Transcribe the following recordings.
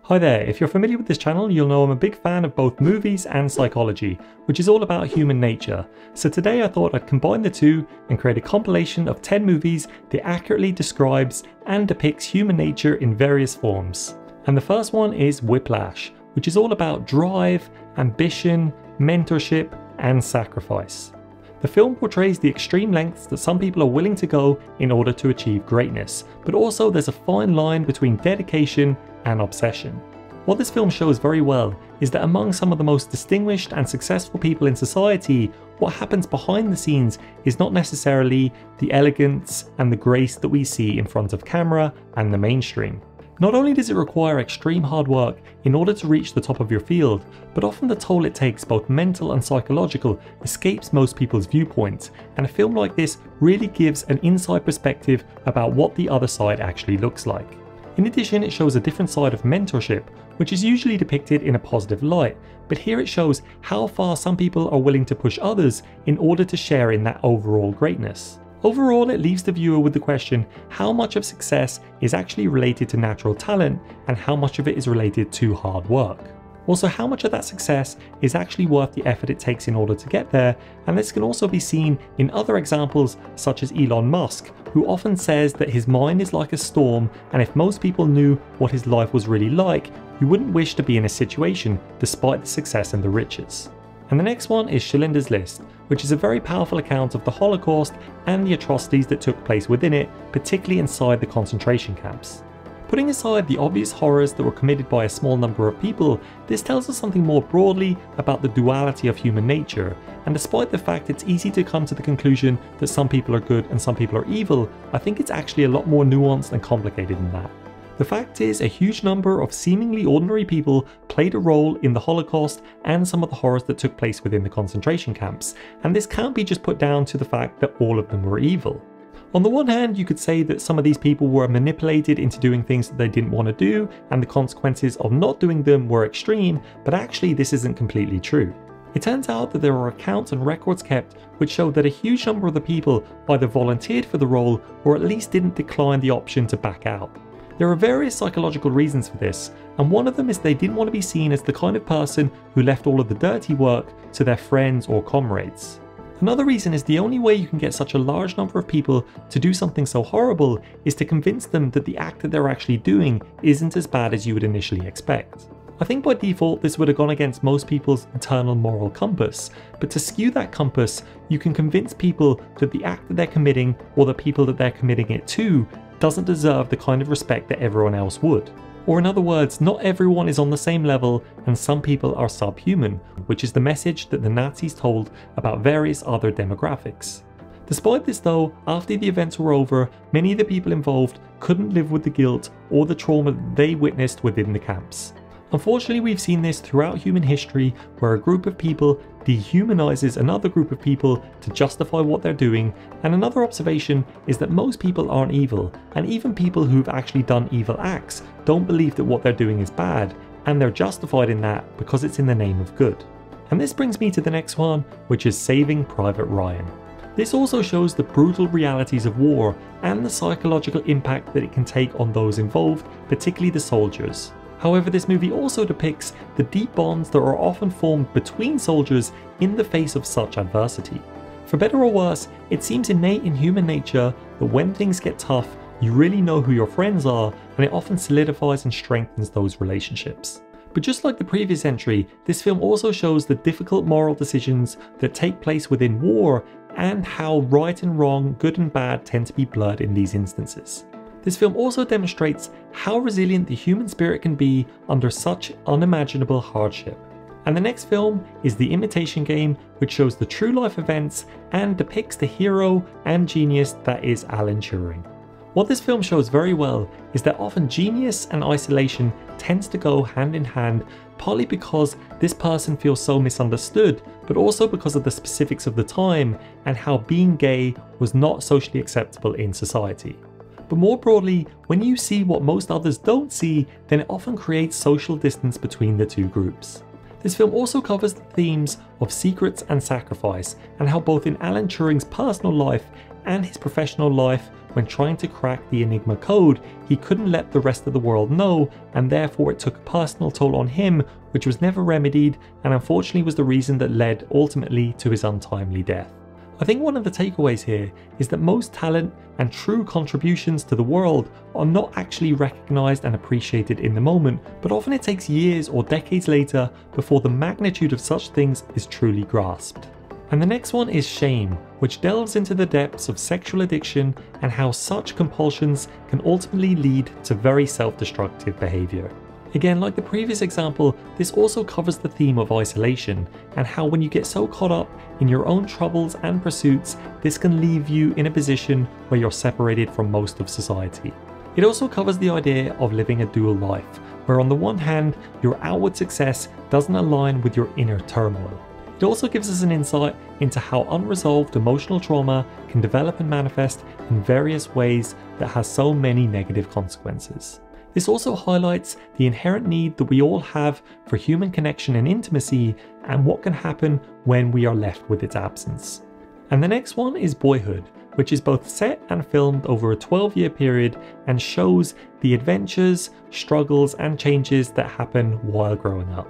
Hi there, if you're familiar with this channel, you'll know I'm a big fan of both movies and psychology, which is all about human nature. So today I thought I'd combine the two and create a compilation of 10 movies that accurately describes and depicts human nature in various forms. And the first one is Whiplash, which is all about drive, ambition, mentorship, and sacrifice. The film portrays the extreme lengths that some people are willing to go in order to achieve greatness, but also there's a fine line between dedication and obsession. What this film shows very well is that among some of the most distinguished and successful people in society, what happens behind the scenes is not necessarily the elegance and the grace that we see in front of camera and the mainstream. Not only does it require extreme hard work in order to reach the top of your field, but often the toll it takes, both mental and psychological, escapes most people's viewpoints, and a film like this really gives an inside perspective about what the other side actually looks like. In addition, it shows a different side of mentorship, which is usually depicted in a positive light, but here it shows how far some people are willing to push others in order to share in that overall greatness. Overall, it leaves the viewer with the question, how much of success is actually related to natural talent and how much of it is related to hard work. Also, how much of that success is actually worth the effort it takes in order to get there, and this can also be seen in other examples such as Elon Musk, who often says that his mind is like a storm, and if most people knew what his life was really like, you wouldn't wish to be in a situation despite the success and the riches. And the next one is Schindler's List, which is a very powerful account of the Holocaust and the atrocities that took place within it, particularly inside the concentration camps. Putting aside the obvious horrors that were committed by a small number of people, this tells us something more broadly about the duality of human nature, and despite the fact it's easy to come to the conclusion that some people are good and some people are evil, I think it's actually a lot more nuanced and complicated than that. The fact is, a huge number of seemingly ordinary people played a role in the Holocaust and some of the horrors that took place within the concentration camps, and this can't be just put down to the fact that all of them were evil. On the one hand, you could say that some of these people were manipulated into doing things that they didn't want to do, and the consequences of not doing them were extreme, but actually this isn't completely true. It turns out that there are accounts and records kept which show that a huge number of the people either volunteered for the role or at least didn't decline the option to back out. There are various psychological reasons for this, and one of them is they didn't want to be seen as the kind of person who left all of the dirty work to their friends or comrades. Another reason is the only way you can get such a large number of people to do something so horrible is to convince them that the act that they're actually doing isn't as bad as you would initially expect. I think by default this would have gone against most people's internal moral compass, but to skew that compass, you can convince people that the act that they're committing or the people that they're committing it to doesn't deserve the kind of respect that everyone else would. Or in other words, not everyone is on the same level and some people are subhuman, which is the message that the Nazis told about various other demographics. Despite this though, after the events were over, many of the people involved couldn't live with the guilt or the trauma that they witnessed within the camps. Unfortunately, we've seen this throughout human history where a group of people dehumanizes another group of people to justify what they're doing, and another observation is that most people aren't evil, and even people who've actually done evil acts don't believe that what they're doing is bad, and they're justified in that because it's in the name of good. And this brings me to the next one, which is Saving Private Ryan. This also shows the brutal realities of war and the psychological impact that it can take on those involved, particularly the soldiers. However, this movie also depicts the deep bonds that are often formed between soldiers in the face of such adversity. For better or worse, it seems innate in human nature that when things get tough, you really know who your friends are, and it often solidifies and strengthens those relationships. But just like the previous entry, this film also shows the difficult moral decisions that take place within war and how right and wrong, good and bad tend to be blurred in these instances. This film also demonstrates how resilient the human spirit can be under such unimaginable hardship. And the next film is The Imitation Game, which shows the true life events and depicts the hero and genius that is Alan Turing. What this film shows very well is that often genius and isolation tends to go hand in hand, partly because this person feels so misunderstood, but also because of the specifics of the time and how being gay was not socially acceptable in society. But more broadly, when you see what most others don't see, then it often creates social distance between the two groups. This film also covers the themes of secrets and sacrifice, and how both in Alan Turing's personal life and his professional life, when trying to crack the Enigma code, he couldn't let the rest of the world know, and therefore it took a personal toll on him, which was never remedied and unfortunately was the reason that led ultimately to his untimely death. I think one of the takeaways here is that most talent and true contributions to the world are not actually recognised and appreciated in the moment, but often it takes years or decades later before the magnitude of such things is truly grasped. And the next one is Shame, which delves into the depths of sexual addiction and how such compulsions can ultimately lead to very self-destructive behaviour. Again, like the previous example, this also covers the theme of isolation and how when you get so caught up in your own troubles and pursuits, this can leave you in a position where you're separated from most of society. It also covers the idea of living a dual life, where on the one hand, your outward success doesn't align with your inner turmoil. It also gives us an insight into how unresolved emotional trauma can develop and manifest in various ways that has so many negative consequences. This also highlights the inherent need that we all have for human connection and intimacy and what can happen when we are left with its absence. And the next one is Boyhood, which is both set and filmed over a 12-year period and shows the adventures, struggles and changes that happen while growing up.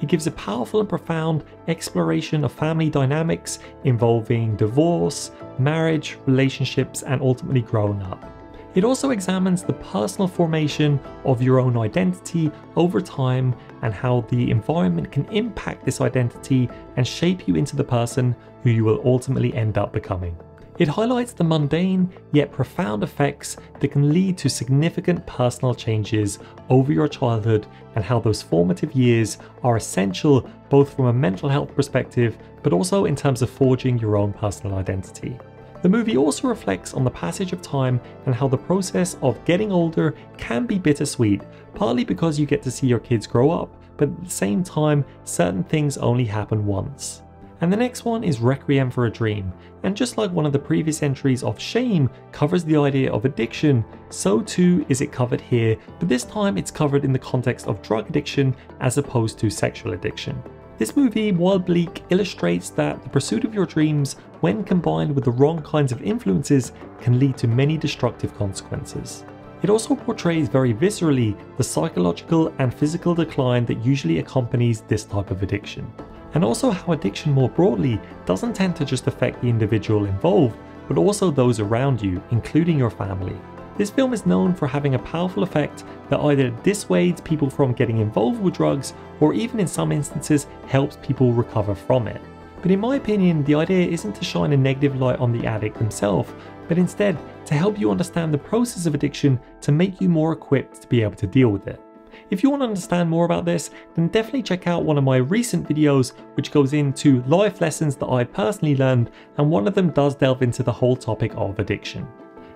It gives a powerful and profound exploration of family dynamics involving divorce, marriage, relationships and ultimately growing up. It also examines the personal formation of your own identity over time and how the environment can impact this identity and shape you into the person who you will ultimately end up becoming. It highlights the mundane yet profound effects that can lead to significant personal changes over your childhood and how those formative years are essential both from a mental health perspective but also in terms of forging your own personal identity. The movie also reflects on the passage of time and how the process of getting older can be bittersweet, partly because you get to see your kids grow up, but at the same time, certain things only happen once. And the next one is Requiem for a Dream, and just like one of the previous entries of Shame covers the idea of addiction, so too is it covered here, but this time it's covered in the context of drug addiction as opposed to sexual addiction. This movie, while bleak, illustrates that the pursuit of your dreams, when combined with the wrong kinds of influences, can lead to many destructive consequences. It also portrays very viscerally the psychological and physical decline that usually accompanies this type of addiction. And also how addiction more broadly doesn't tend to just affect the individual involved, but also those around you, including your family. This film is known for having a powerful effect that either dissuades people from getting involved with drugs or even in some instances helps people recover from it. But in my opinion, the idea isn't to shine a negative light on the addict themselves, but instead to help you understand the process of addiction to make you more equipped to be able to deal with it. If you want to understand more about this, then definitely check out one of my recent videos which goes into life lessons that I personally learned, and one of them does delve into the whole topic of addiction.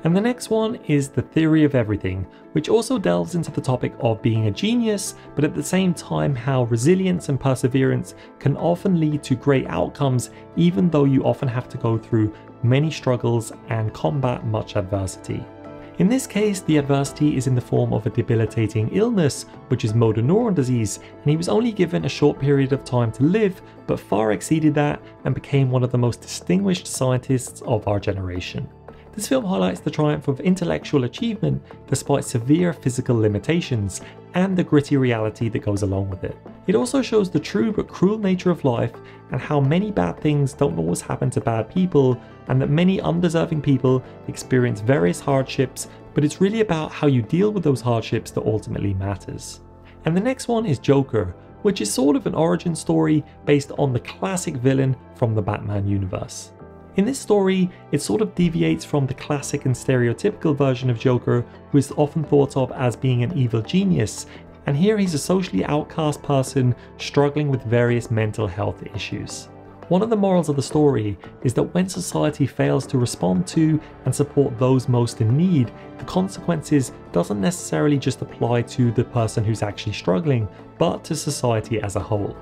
And the next one is The Theory of Everything, which also delves into the topic of being a genius, but at the same time how resilience and perseverance can often lead to great outcomes, even though you often have to go through many struggles and combat much adversity. In this case, the adversity is in the form of a debilitating illness, which is motor neuron disease, and he was only given a short period of time to live, but far exceeded that and became one of the most distinguished scientists of our generation. This film highlights the triumph of intellectual achievement despite severe physical limitations and the gritty reality that goes along with it. It also shows the true but cruel nature of life and how many bad things don't always happen to bad people, and that many undeserving people experience various hardships, but it's really about how you deal with those hardships that ultimately matters. And the next one is Joker, which is sort of an origin story based on the classic villain from the Batman universe. In this story, it sort of deviates from the classic and stereotypical version of Joker, who is often thought of as being an evil genius, and here he's a socially outcast person struggling with various mental health issues. One of the morals of the story is that when society fails to respond to and support those most in need, the consequences doesn't necessarily just apply to the person who's actually struggling, but to society as a whole.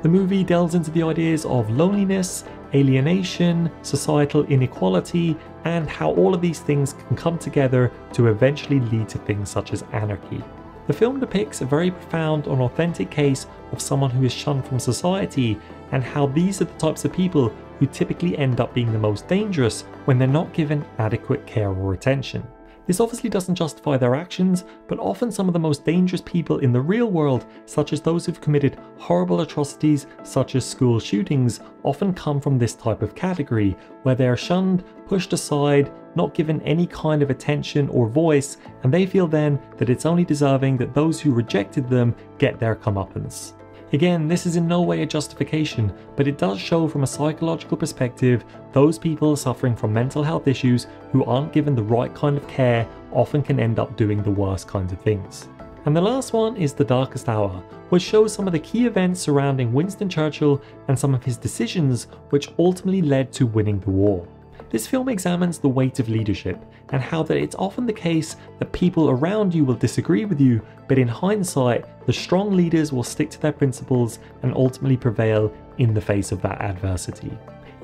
The movie delves into the ideas of loneliness, alienation, societal inequality, and how all of these things can come together to eventually lead to things such as anarchy. The film depicts a very profound and authentic case of someone who is shunned from society, and how these are the types of people who typically end up being the most dangerous when they're not given adequate care or attention. This obviously doesn't justify their actions, but often some of the most dangerous people in the real world, such as those who've committed horrible atrocities such as school shootings, often come from this type of category, where they are shunned, pushed aside, not given any kind of attention or voice, and they feel then that it's only deserving that those who rejected them get their comeuppance. Again, this is in no way a justification, but it does show from a psychological perspective those people suffering from mental health issues who aren't given the right kind of care often can end up doing the worst kinds of things. And the last one is The Darkest Hour, which shows some of the key events surrounding Winston Churchill and some of his decisions which ultimately led to winning the war. This film examines the weight of leadership and how that it's often the case that people around you will disagree with you, but in hindsight, the strong leaders will stick to their principles and ultimately prevail in the face of that adversity.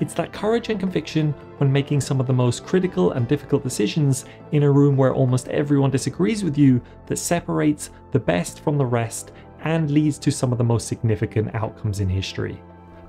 It's that courage and conviction when making some of the most critical and difficult decisions in a room where almost everyone disagrees with you that separates the best from the rest and leads to some of the most significant outcomes in history.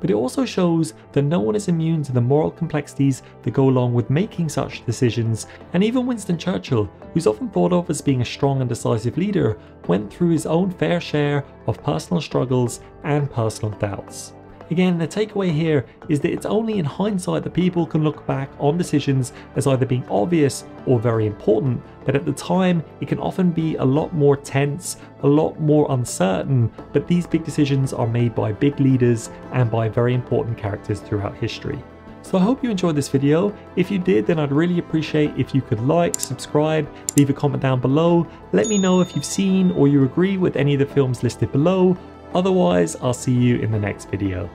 But it also shows that no one is immune to the moral complexities that go along with making such decisions, and even Winston Churchill, who's often thought of as being a strong and decisive leader, went through his own fair share of personal struggles and personal doubts. Again, the takeaway here is that it's only in hindsight that people can look back on decisions as either being obvious or very important, but at the time it can often be a lot more tense, a lot more uncertain, but these big decisions are made by big leaders and by very important characters throughout history. So I hope you enjoyed this video. If you did, then I'd really appreciate if you could like, subscribe, leave a comment down below, let me know if you've seen or you agree with any of the films listed below. Otherwise, I'll see you in the next video.